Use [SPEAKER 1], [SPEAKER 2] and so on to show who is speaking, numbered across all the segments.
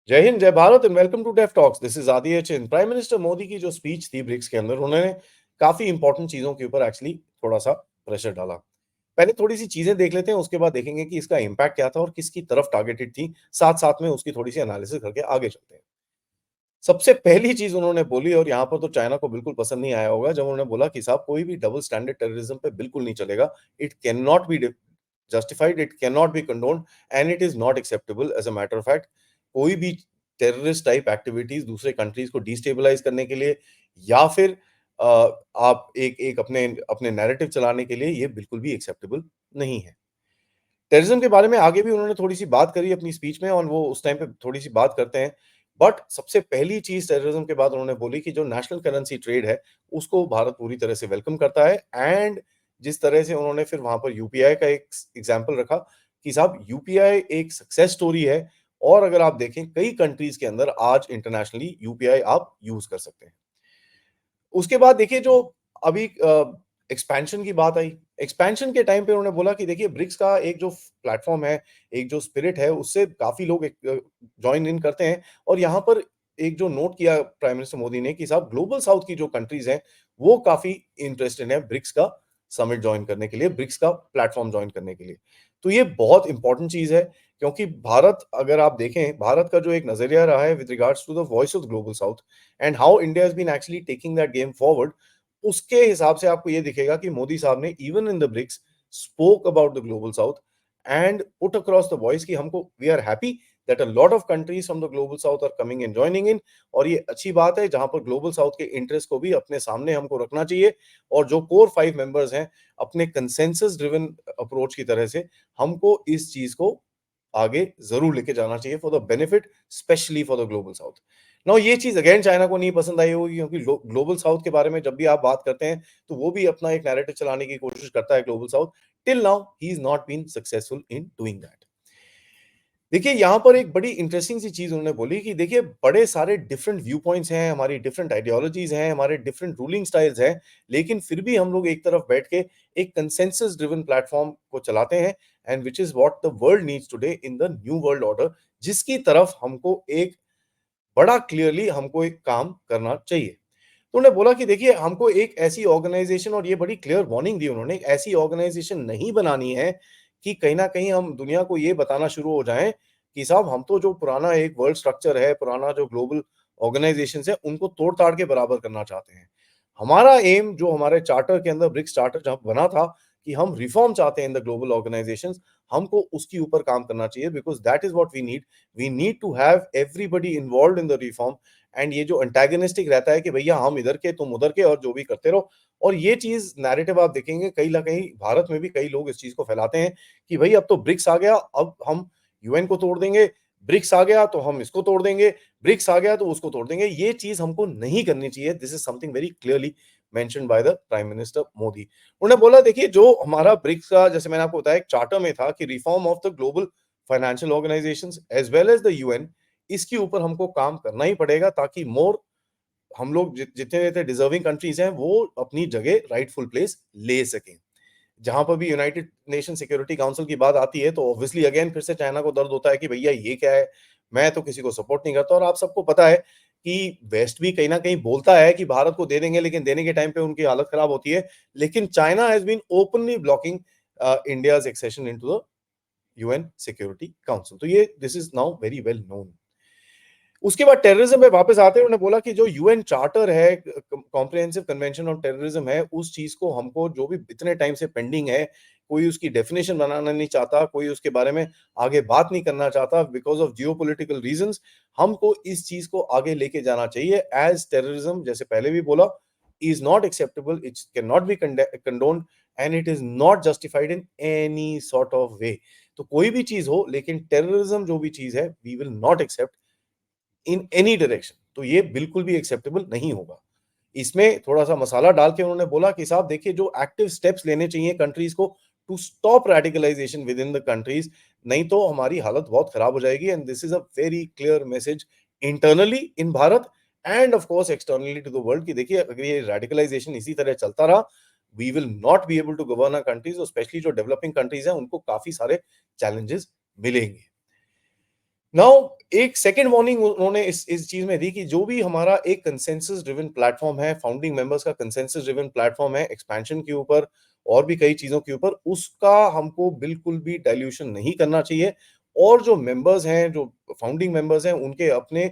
[SPEAKER 1] जय हिंद, जय Bharat and welcome to deaf talks. This is Aadi H इन। प्राइम मिनिस्टर मोदी की जो स्पीच थी ब्रिक्स के अंदर, उन्होंने काफी इंपॉर्टेंट चीजों के ऊपर एक्चुअली थोड़ा सा प्रेशर डाला। पहले थोड़ी सी चीजें देख लेते हैं, उसके बाद देखेंगे कि इसका इम्पैक्ट क्या था और किसकी तरफ टारगेटेड थी। साथ साथ में उसकी थोड़ी सी एनालिसिस करके आगे चलते हैं। सबसे पहली चीज उन्होंने बोली, और यहाँ पर तो चाइना को बिल्कुल पसंद नहीं आया होगा, जब उन्होंने बोला कि साहब कोई भी डबल स्टैंडर्ड टेररिज्म पे बिल्कुल नहीं चलेगा। It can not B justified, it cannot be condoned, and it is not acceptable as a matter of fact। कोई भी टेररिस्ट टाइप एक्टिविटीज दूसरे कंट्रीज को डिस्टेबलाइज करने के लिए या फिर आप एक एक अपने अपने नैरेटिव चलाने के लिए ये बिल्कुल भी एक्सेप्टेबल नहीं है। टेररिज्म के बारे में आगे भी उन्होंने थोड़ी सी बात करी अपनी स्पीच में, और वो उस टाइम पे थोड़ी सी बात करते हैं। बट सबसे पहली चीज टेररिज्म के बाद उन्होंने बोली कि जो नेशनल करेंसी ट्रेड है उसको भारत पूरी तरह से वेलकम करता है। एंड जिस तरह से उन्होंने फिर वहां पर यूपीआई का एक एग्जाम्पल रखा कि साहब यूपीआई एक सक्सेस स्टोरी है, और अगर आप देखें कई कंट्रीज के अंदर आज इंटरनेशनली यूपीआई आप यूज कर सकते हैं। उसके बाद देखिए जो अभी एक्सपेंशन की बात आई। एक्सपेंशन के टाइम पे उन्होंने बोला कि देखिए ब्रिक्स का एक जो प्लेटफॉर्म है, एक जो स्पिरिट है, उससे काफी लोग ज्वाइन इन करते हैं। और यहाँ पर एक जो नोट किया प्राइम मिनिस्टर मोदी ने कि साहब ग्लोबल साउथ की जो कंट्रीज हैं वो काफी इंटरेस्टेड है ब्रिक्स का समिट ज्वाइन करने के लिए, ब्रिक्स का प्लेटफॉर्म ज्वाइन करने के लिए। तो ये बहुत इंपॉर्टेंट चीज है, क्योंकि भारत, अगर आप देखें भारत का जो एक नजरिया रहा है with regards to the voice of global south and how India has been actually taking that game forward, उसके हिसाब से आपको ये दिखेगा कि मोदी साहब ने even in the BRICS spoke about the global south and put across the voice कि हमको we are happy that a lot of countries from the global south are coming and joining in. और ये अच्छी बात है जहां पर global south के इंटरेस्ट को भी अपने सामने हमको रखना चाहिए, और जो कोर 5 मेंबर्स हैं अपने कंसेंसस ड्रिवन अप्रोच की तरह से हमको इस चीज को आगे जरूर लेके जाना चाहिए for the benefit specially for the global south. Now ये चीज अगेन चाइना को नहीं पसंद आई होगी, क्योंकि ग्लोबल साउथ के बारे में जब भी आप बात करते हैं तो वो भी अपना एक नैरेटिव चलाने की कोशिश करता है global south. Till now he is not been successful in doing that. देखिए यहाँ पर एक बड़ी इंटरेस्टिंग सी चीज उन्होंने बोली कि देखिए बड़े सारे डिफरेंट व्यू पॉइंट्स हैं, हमारी डिफरेंट आइडियोलॉजीज हैं, हमारे डिफरेंट रूलिंग स्टाइल्स हैं, लेकिन फिर भी हम लोग एक तरफ बैठ के एक कंसेंसस ड्रिवन प्लेटफॉर्म को चलाते हैं, and which is what the world needs today in the new world order, जिसकी तरफ हमको एक बड़ा क्लियरली हमको एक काम करना चाहिए। तो उन्होंने बोला कि देखिए हमको एक ऐसी ऑर्गेनाइजेशन, और ये बड़ी क्लियर वार्निंग दी उन्होंने, एक ऐसी ऑर्गेनाइजेशन नहीं बनानी है कि कहीं ना कहीं हम दुनिया को ये बताना शुरू हो जाएं कि साहब हम तो जो पुराना एक वर्ल्ड स्ट्रक्चर है, पुराना जो ग्लोबल ऑर्गेनाइजेशन है, उनको तोड़ ताड़ के बराबर करना चाहते हैं। हमारा एम जो हमारे चार्टर के अंदर, ब्रिक्स चार्टर जहां बना था कि हम रिफॉर्म चाहते हैं इन द ग्लोबल ऑर्गेनाइजेशन, हमको उसकी ऊपर काम करना चाहिए, because that is what we need. We need to have everybody involve in the reform. And ये जो एंटागनिस्टिक रहता है कि भैया हम इधर के तुम उधर के और जो भी करते रहो, और ये चीज नैरेटिव आप देखेंगे कहीं ना कहीं भारत में भी कई लोग इस चीज को फैलाते हैं कि भाई अब तो ब्रिक्स आ गया, अब हम यूएन को तोड़ देंगे, ब्रिक्स आ गया तो हम इसको तोड़ देंगे, ब्रिक्स आ गया तो उसको तोड़ देंगे। ये चीज हमको नहीं करनी चाहिए। This is something very clearly mentioned by the prime minister Modi. उन्होंने बोला देखिए जो हमारा ब्रिक्स का, जैसे मैंने आपको बताया, एक चार्टर में था कि reform of the global financial organisations as well as the UN, इसके ऊपर हमको काम करना ही पड़ेगा, ताकि मोर हम लोग जितने जितने डिजर्विंग कंट्रीज हैं वो अपनी जगह राइटफुल प्लेस ले सकें। जहां पर भी यूनाइटेड नेशन सिक्योरिटी काउंसिल की बात आती है तो ऑब्वियसली अगेन फिर से चाइना को दर्द होता है कि भैया ये क्या है, मैं तो किसी को सपोर्ट नहीं करता। और आप सबको पता है कि वेस्ट भी कहीं ना कहीं बोलता है कि भारत को दे देंगे, लेकिन देने के टाइम पे उनकी हालत खराब होती है। लेकिन China has been openly blocking India's accession into the UN security council. तो ये this is now very well known. उसके बाद टेररिज्म में वापस आते हैं, उन्होंने बोला कि जो यूएन चार्टर है, कॉम्प्रिहेंसिव कन्वेंशन ऑन टेररिज्म है, उस चीज को हमको जो भी इतने टाइम से पेंडिंग है, कोई उसकी डेफिनेशन बनाना नहीं चाहता, कोई उसके बारे में आगे बात नहीं करना चाहता बिकॉज ऑफ जियोपॉलिटिकल रीजंस। हमको इस चीज को आगे लेके जाना चाहिए एज टेररिज्म, जैसे पहले भी बोला, is not acceptable, it can not be condoned, and it is not justified in any sort of way. तो कोई भी चीज हो, लेकिन टेररिज्म जो भी चीज है we will not accept in any direction. तो ये बिल्कुल भी एक्सेप्टेबल नहीं होगा। इसमें थोड़ा सा मसाला डाल के उन्होंने बोला कि साहब देखिए जो एक्टिव स्टेप्स लेने चाहिए कंट्रीज को to stop radicalisation within the countries, नहीं तो हमारी हालत बहुत खराब हो जाएगी। And this is a very clear message internally in Bharat and of course externally to the world कि देखिए अगर ये रेडिकलाइजेशन इसी तरह चलता रहा, we will not be able to govern our countries, और स्पेशली जो डेवलपिंग कंट्रीज हैं उनको काफी सारे चैलेंजेस मिलेंगे। नाउ एक सेकंड वार्निंग उन्होंने इस चीज में दी कि जो भी हमारा एक कंसेंसस ड्रिवन प्लेटफॉर्म है, फाउंडिंग मेंबर्स का कंसेंसस ड्रिवन प्लेटफॉर्म है एक्सपेंशन के ऊपर और भी कई चीजों के ऊपर, उसका हमको बिल्कुल भी डाइल्यूशन नहीं करना चाहिए। और जो मेंबर्स हैं, जो फाउंडिंग मेंबर्स हैं, उनके अपने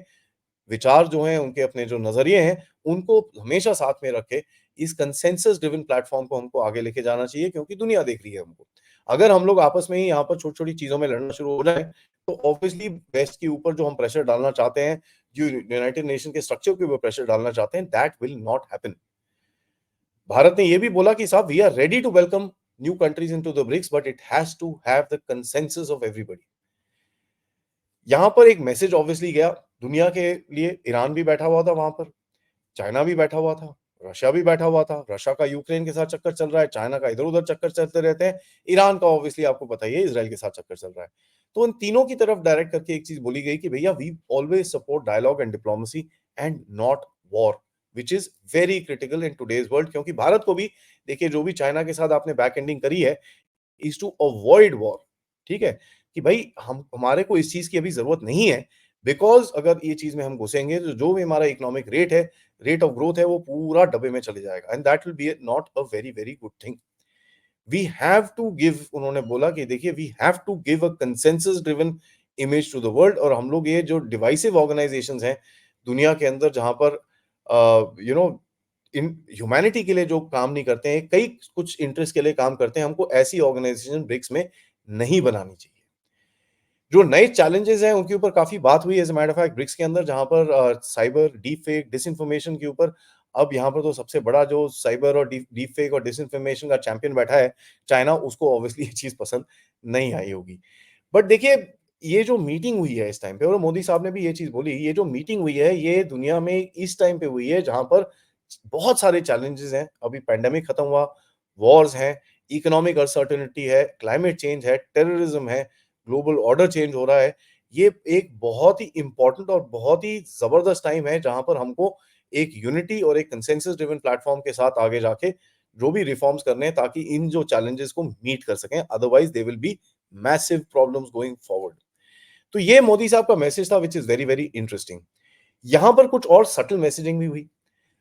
[SPEAKER 1] विचार जो हैं, उनके अपने जो नज़रिए हैं, उनको हमेशा साथ में रख के इस कंसेंसस ड्रिवन प्लेटफ़ॉर्म को हमको आगे लेके जाना चाहिए, क्योंकि दुनिया देख रही है हमको। अगर हम लोग आपस में ही यहाँ पर छोटी-छोटी चीज़ों में लड़ना शुरू हो जाएँ, तो ऑब्वियसली वेस्ट के ऊपर जो हम प्रेशर डालना चाहते हैं, जो यूनाइटेड नेशन के स्ट्रक्चर के ऊपर प्रेशर डालना चाहते हैं, that will not happen. Bharat ने ये भी बोला कि साहब we are ready to welcome new countries into the BRICS, but it has to have the consensus of everybody. यहाँ पर एक मैसेज ऑब्वियसली गया दुनिया के लिए। ईरान भी बैठा हुआ था वहाँ पर, चाइना भी बैठा हुआ था, रशिया भी बैठा हुआ था। रशिया का यूक्रेन के साथ चक्कर चल रहा है, चाइना का इधर-उधर चक्कर चलते रहते हैं, ईरान का ऑब्वियसली आपको पता ही है इज़राइल के साथ चक्कर चल रहा है। तो उन तीनों की तरफ डायरेक्ट करके एक चीज़ बोली गई कि भैया we always support dialogue and diplomacy and not war, which is very critical in today's world. क्योंकि भारत को भी देखिए, जो भी चाइना के साथ आपने बैक एंडिंग करी है इज़ टू अवॉइड वॉर, ठीक है? कि भाई हम हमारे को इस चीज़ की अभी ज़रूरत नहीं है, बिकॉज़ अगर ये चीज़ में हम घुसेंगे तो जो भी हमारा इकोनॉमिक रेट है, रेट ऑफ ग्रोथ है, वो पूरा डब्बे में चले जाएगा and that will be not a very, very good thing. We have to give, उन्होंने बोला कि देखिए we have to give a consensus driven image to the world. और हम लोग ये जो डिवाइसिव ऑर्गेनाइजेशंस हैं दुनिया के अंदर, जहाँ पर यू नो इन ह्यूमैनिटी के लिए जो काम नहीं करते हैं, कई कुछ इंटरेस्ट के लिए काम करते हैं, हमको ऐसी ऑर्गेनाइजेशन ब्रिक्स में नहीं बनानी चाहिए। जो नए चैलेंजेस हैं उनके ऊपर काफ़ी बात हुई as a matter of fact BRICS के अंदर, जहाँ पर साइबर, डीप फेक, डिसइन्फॉर्मेशन के ऊपर। अब यहाँ पर तो सबसे बड़ा जो साइबर और डीप फेक और डिसइन्फॉर्मेशन का चैंपियन बैठा है, चाइना, उसको ऑब्वियसली ये चीज़ पसंद नहीं आई होगी। बट देखिए, ये जो मीटिंग हुई है इस टाइम पे, और मोदी साहब ने भी ये चीज़ बोली, ये जो मीटिंग हुई है, ये दुनिया में इस टाइम पे हुई है जहाँ पर बहुत सारे चैलेंजेस हैं। अभी पैंडेमिक खत्म हुआ, वॉर्स हैं, इकोनॉमिक अनसर्टेनिटी है, क्लाइमेट चेंज है, टेररिज्म है, ग्लोबल ऑर्डर चेंज हो रहा है। ये एक बहुत ही इम्पोर्टेंट और बहुत ही ज़बरदस्त टाइम है जहाँ पर हमको एक यूनिटी और एक कंसेंसस ड्रिवन प्लेटफ़ॉर्म के साथ आगे जाके जो भी रिफॉर्म्स करने हैं, ताकि इन जो चैलेंजेस को मीट कर सकें, otherwise there will be massive problems going forward. तो ये मोदी साहब का मैसेज था, which is very, very interesting. यहाँ पर कुछ और सटल मैसेजिंग भी हुई।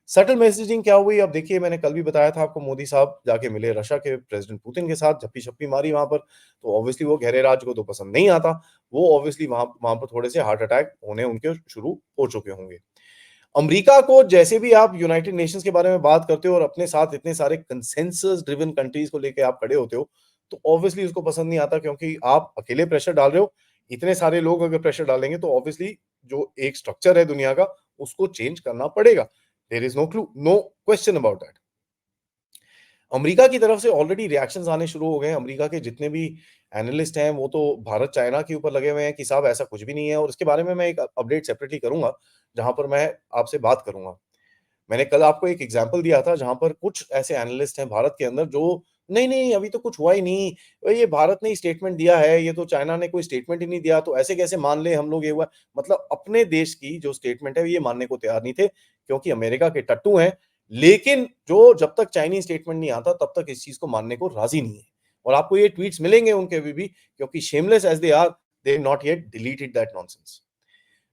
[SPEAKER 1] सटल मैसेजिंग क्या हुई? अब देखिए, मैंने कल भी बताया था आपको, मोदी साहब जाके मिले रशिया के प्रेज़िडेंट पुतिन के साथ, झप्पी-शप्पी मारी वहाँ पर, तो ऑब्वियसली वो गहरे राज को तो पसंद नहीं आता। वो ऑब्वियसली वहाँ वहाँ पर थोड़े से हार्ट अटैक होने उनके शुरू हो चुके होंगे। अमेरिका को जैसे भी आप यूनाइटेड नेशंस के बारे में बात करते हो और अपने साथ इतने सारे कंसेंसस ड्रिवन कंट्रीज़ को लेके आप खड़े होते हो, तो ऑब्वियसली उसको पसंद नहीं आता, क्योंकि आप अकेले प्रेशर डाल रहे हो। इतने सारे लोग अगर प्रेशर डालेंगे तो ऑब्वियसली जो एक स्ट्रक्चर है दुनिया का, उसको चेंज करना पड़ेगा। There is no question about that. America की तरफ से ऑलरेडी रिएक्शंस आने शुरू हो गए हैं। अमेरिका के जितने भी एनालिस्ट हैं, वो तो भारत चाइना के ऊपर लगे हुए हैं कि साहब ऐसा कुछ भी नहीं है, और इसके बारे में मैं एक अपडेट सेपरेटली करूँगा, जहाँ पर मैं आपसे बात करूँगा। मैंने कल आपको एक एग्जांपल दिया था जहाँ पर कुछ ऐसे एनालिस्ट हैं भारत के अंदर जो नहीं, नहीं अभी तो कुछ हुआ ही नहीं। ये भारत ने ही स्टेटमेंट दिया है, ये तो चाइना ने कोई स्टेटमेंट ही नहीं दिया, तो ऐसे कैसे मान लें हम लोग ये हुआ। मतलब अपने देश की जो स्टेटमेंट है ये मानने को तैयार नहीं थे, क्योंकि अमेरिका के टट्टू हैं। लेकिन जो जब तक चाइनीज़ स्टेटमेंट नहीं आता तब तक इस चीज़ को मानने को राज़ी नहीं है। और आपको ये ट्वीट्स मिलेंगे उनके अभी भी, क्योंकि shameless as they are, they have not yet deleted that nonsense.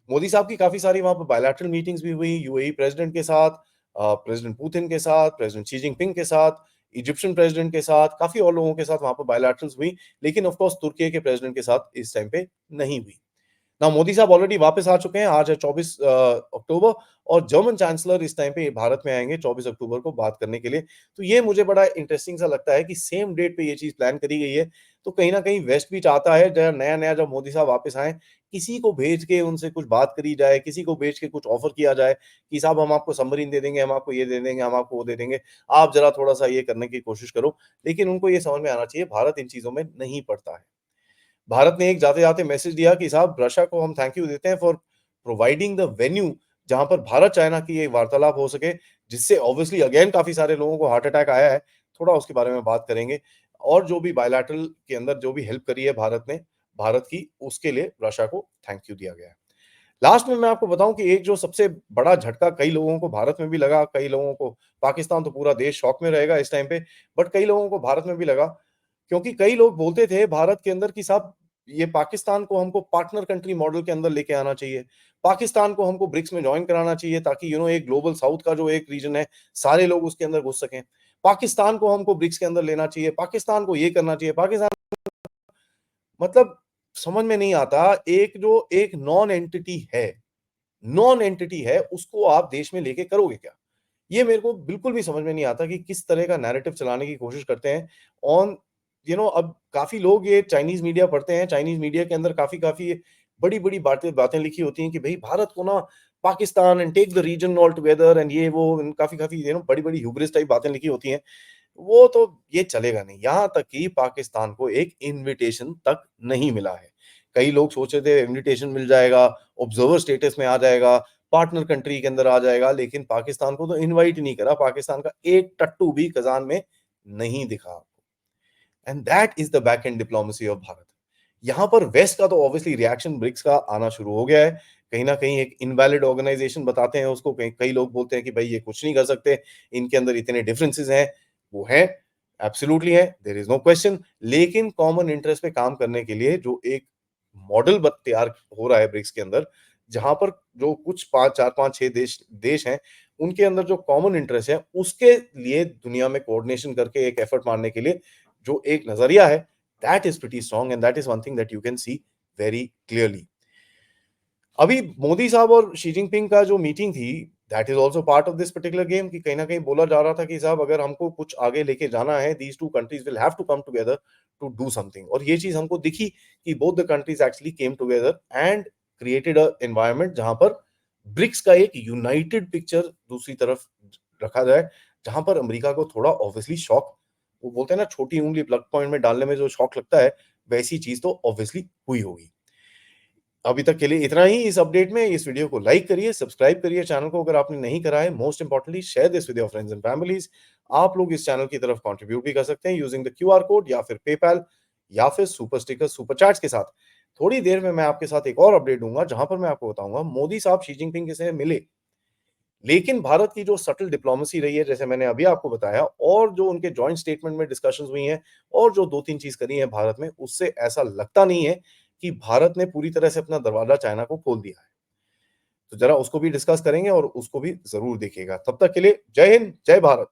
[SPEAKER 1] Modi साहब की काफ़ी सारी वहाँ पे बायलैटरल मीटिंग्स भी हुई, यूएई प्रेसिडेंट के साथ, प्रेसिडेंट पुतिन के साथ, प्रेसिडेंट शी जिनपिंग के साथ, इजिप्शियन प्रेसिडेंट के साथ, काफ़ी और लोगों के साथ वहाँ पे बायलैटरल्स हुई, लेकिन ऑफ कोर्स तुर्की के प्रेसिडेंट के साथ इस टाइम पे नहीं हुई। ना मोदी साहब ऑलरेडी वापस आ चुके हैं, आज है 24 अक्टूबर, और जर्मन चांसलर इस टाइम पे भारत में आएँगे 24 अक्टूबर को बात करने के लिए। तो ये मुझे बड़ा इंटरेस्टिंग सा लगता है कि सेम डेट पे ये चीज़ प्लान करी गई है। तो कहीं न कहीं वेस्ट भी चाहता है ज नया-नया जब मोदी साहब वापस आएँ, किसी को भेज के उनसे कुछ बात करी जाए, किसी को भेज के कुछ ऑफ़र किया जाए कि साहब हम आपको सबमरीन दे देंगे, हम आपको ये दे देंगे, हम आपको वो दे देंगे, आप ज़रा थोड़ा-सा ये करने की कोशिश करो। लेकिन उनको ये समझ में आना चाहिए, भारत इन चीज़ों में नहीं पड़ता है। भारत ने एक जाते-जाते मैसेज दिया कि साहब रशिया को हम थैंक यू देते हैं फॉर प्रोवाइडिंग द वेन्यू, जहाँ पर भारत-चाइना की ये वार्तालाप हो सके, जिससे ऑब्वियसली अगेन काफ़ी सारे लोगों को हार्ट अटैक आया है। थोड़ा उसके बारे में बात करेंगे, और जो भी बायलैटरल के अंदर जो भी हेल्प करी है भारत ने, भारत की, उसके लिए रशिया को थैंक यू दिया गया है। लास्ट में मैं आपको बताऊँ कि एक जो सबसे बड़ा झटका कई लोगों को भारत में भी लगा, कई लोगों को पाकिस्तान, तो पूरा देश शॉक में रहेगा इस टाइम पे, बट कई लोगों को भारत में भी लगा, क्योंकि कई लोग बोलते थे भारत के अंदर कि साहब ये पाकिस्तान को हमको पार्टनर कंट्री मॉडल के अंदर लेके आना चाहिए। पाकिस्तान को हमको ब्रिक्स में जॉइन कराना चाहिए ताकि एक ग्लोबल साउथ का जो एक रीजन है, सारे लोग उसके अंदर घुस सकें। पाकिस्तान को हमको ब्रिक्स के अंदर लेना चाहिए, पाकिस्तान को ये करना चाहिए, पाकिस्तान मतलब समझ में नहीं आता एक जो एक नॉन एंटिटी है उसको आप देश में लेके करोगे क्या? ये मेरे को बिल्कुल भी समझ में नहीं आता कि किस तरह का नैरेटिव चलाने की कोशिश करते हैं ऑन अब काफ़ी लोग ये चाइनीज़ मीडिया पढ़ते हैं, चाइनीज़ मीडिया के अंदर काफ़ी बड़ी-बड़ी बातें बातें लिखी होती हैं कि भई भारत को ना Pakistan and take the region all together and ये वो काफ़ी बड़ी-बड़ी ह्यूब्रिस टाइप बातें लिखी होती हैं। वो तो ये चलेगा नहीं, यहाँ तक कि पाकिस्तान को एक इन्विटेशन तक नहीं मिला है। कई लोग सोच रहे थे इन्विटेशन मिल जाएगा, ऑब्जर्वर स्टेटस में आ जाएगा, पार्टनर कंट्री के अंदर आ जाएगा, लेकिन पाकिस्तान को तो इनवाइट ही नहीं करा, पाकिस्तान का एक टट्टू भी कज़ान में नहीं दिखा। And that is the back and diplomacy of Bharat. यहाँ पर वेस्ट का तो ऑब्वियसली रिएक्शन ब्रिक्स का आना शुरू हो गया है। कहीं न कहीं एक इनवैलिड ऑर्गनाइज़ेशन बताते हैं उसको, कई कई लोग बोलते हैं कि भई ये कुछ नहीं कर सकते, इनके अंदर इतने डिफरेंसेस हैं, वो हैं, एब्सोल्यूटली हैं, देयर इज़ नो क्वेश्चन। लेकिन कॉमन इंटरेस्ट पे काम करने के लिए जो एक मॉडल तैयार हो रहा है ब्रिक्स के अंदर, जहाँ पर जो कुछ 5 4 5 6 देश देश हैं, उनके अंदर जो कॉमन इंटरेस्ट है, उसके लिए दुनिया में कोऑर्डिनेशन करके एक एफर्ट मारने के लिए जो एक नज़रिया है, that is pretty strong and that is one thing that you can see very clearly. अभी मोदी साहब और शी जिनपिंग का जो मीटिंग थी, that is also part of this particular game कि कहीं न कहीं बोला जा रहा था कि साहब अगर हमको कुछ आगे लेके जाना है, these 2 countries will have to come together to do something और ये चीज़ हमको दिखी कि both the countries actually came together and created an environment जहाँ पर ब्रिक्स का एक यूनाइटेड पिक्चर दूसरी तरफ रखा जाए, जहाँ पर अमेरिका को थोड़ा ऑब्वियसली शॉक वो बोलते हैं ना छोटी उँगली प्लग पॉइंट में डालने में जो शॉक लगता है, वैसी चीज़ तो ऑब्वियसली हुई होगी। अभी तक के लिए इतना ही इस अपडेट में। इस वीडियो को लाइक करिए, सब्सक्राइब करिए चैनल को अगर आपने नहीं करा है। Most importantly share this with your friends and families. आप लोग इस चैनल की तरफ कंट्रीब्यूट भी कर सकते हैं यूजिंग द क्यूआर कोड या फिर पेपैल या फिर सुपर स्टिकर, सुपर चैट्स के साथ। थोड़ी देर में मैं आपके साथ एक और अपडेट दूँगा जहाँ पर मैं आपको बताऊँगा मोदी साहब शी जिनपिंग से मिले। लेकिन भारत की जो सटल डिप्लोमेसी रही है जैसे मैंने अभी आपको बताया और जो उनके जॉइंट स्टेटमेंट में डिस्कशंस हुई हैं और जो 2-3 चीज़ करी है भारत में, उससे ऐसा लगता नहीं है कि भारत ने पूरी तरह से अपना दरवाज़ा चाइना को खोल दिया है। तो ज़रा उसको भी डिस्कस करेंगे और उसको भी ज़रूर देखिएगा। तब तक के लिए जय हिंद, जय भारत।